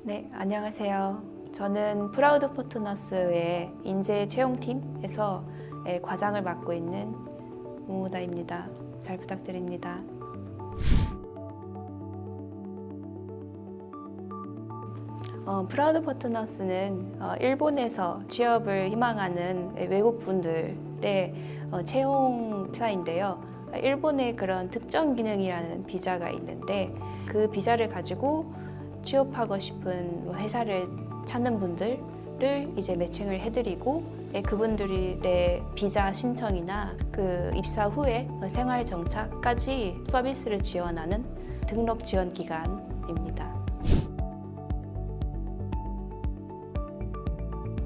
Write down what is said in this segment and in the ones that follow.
네, 안녕하세요. 저는 프라우드 포트너스의 인재 채용팀에서 과장을 맡고 있는 모모다입니다. 잘 부탁드립니다. 프라우드 포트너스는 일본에서 취업을 희망하는 외국분들의 채용사인데요. 일본의 그런 특정 기능이라는 비자가 있는데 그 비자를 가지고 취업하고 싶은 회사를 찾는 분들을 이제 매칭을 해드리고 그분들의 비자 신청이나 그 입사 후에 생활 정착까지 서비스를 지원하는 등록 지원 기관입니다.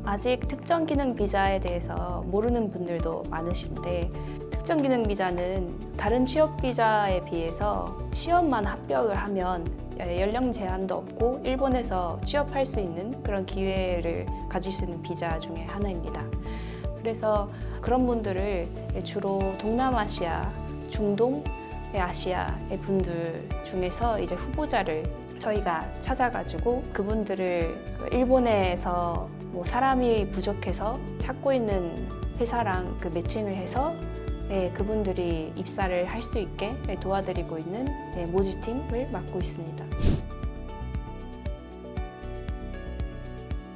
아직 특정 기능 비자에 대해서 모르는 분들도 많으신데 특정 기능 비자는 다른 취업 비자에 비해서 시험만 합격을 하면 연령 제한도 없고 일본에서 취업할 수 있는 그런 기회를 가질 수 있는 비자 중에 하나입니다. 그래서 그런 분들을 주로 동남아시아, 중동, 아시아의 분들 중에서 이제 후보자를 저희가 찾아가지고 그분들을 일본에서 뭐 사람이 부족해서 찾고 있는 회사랑 그 매칭을 해서 그분들이 입사를 할 수 있게 도와드리고 있는 모집팀을 맡고 있습니다.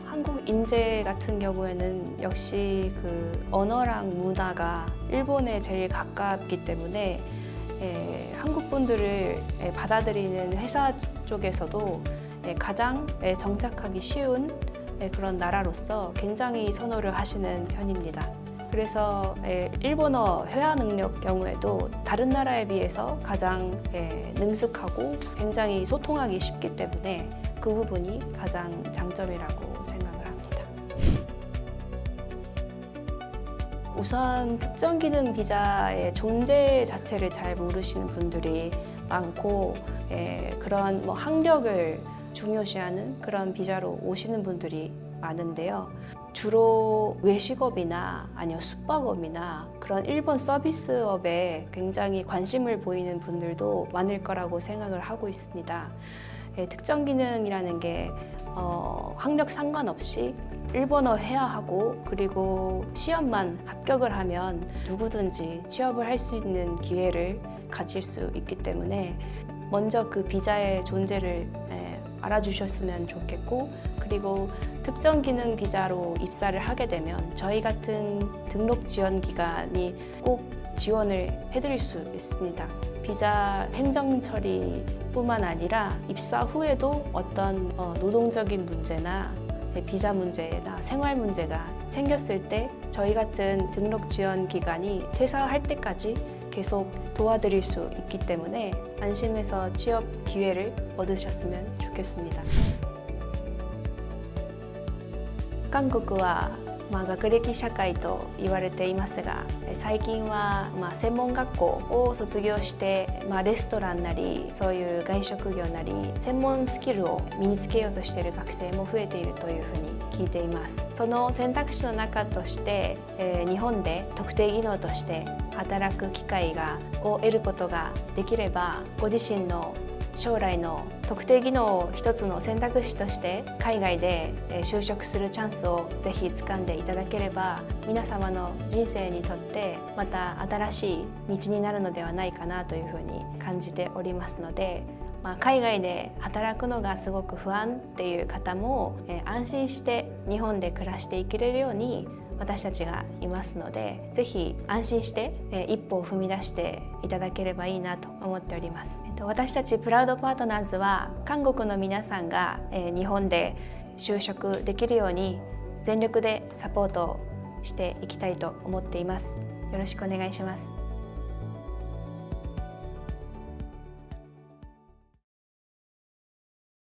한국 인재 같은 경우에는 역시 그 언어랑 문화가 일본에 제일 가깝기 때문에 한국 분들을 받아들이는 회사 쪽에서도 가장 정착하기 쉬운 그런 나라로서 굉장히 선호를 하시는 편입니다. 그래서 일본어 회화 능력 경우에도 다른 나라에 비해서 가장 능숙하고 굉장히 소통하기 쉽기 때문에 그 부분이 가장 장점이라고 생각을 합니다. 우선 특정 기능 비자의 존재 자체를 잘 모르시는 분들이 많고 그런 뭐 학력을 중요시하는 그런 비자로 오시는 분들이 많은데요. 주로 외식업이나 아니면 숙박업이나 그런 일본 서비스업에 굉장히 관심을 보이는 분들도 많을 거라고 생각을 하고 있습니다. 특정 기능이라는 게 학력 상관없이 일본어 회화하고 그리고 시험만 합격을 하면 누구든지 취업을 할 수 있는 기회를 가질 수 있기 때문에 먼저 그 비자의 존재를 알아주셨으면 좋겠고 그리고 특정 기능 비자로 입사를 하게 되면 저희 같은 등록 지원 기관이 꼭 지원을 해드릴 수 있습니다. 비자 행정 처리뿐만 아니라 입사 후에도 어떤 노동적인 문제나 비자 문제나 생활 문제가 생겼을 때 저희 같은 등록 지원 기관이 퇴사할 때까지 계속 도와드릴 수 있기 때문에 안심해서 취업 기회를 얻으셨으면 좋겠습니다. 韓国は学歴社会と言われていますが、最近は専門学校を卒業して、レストランなりそういう外食業なり専門スキルを身につけようとしている学生も増えているというふうに聞いています。その選択肢の中として、日本で特定技能として働く機会を得ることができれば、ご自身の将来の特定技能を一つの選択肢として海外で就職するチャンスをぜひ掴んでいただければ皆様の人生にとってまた新しい道になるのではないかなというふうに感じておりますので、海外で働くのがすごく不安っていう方も安心して日本で暮らしていけれるように私たちがいますので、ぜひ安心して一歩を踏み出していただければいいなと思っております。私たちプラウドパートナーズは韓国の皆さんが日本で就職できるように全力でサポートしていきたいと思っています。よろしくお願いします。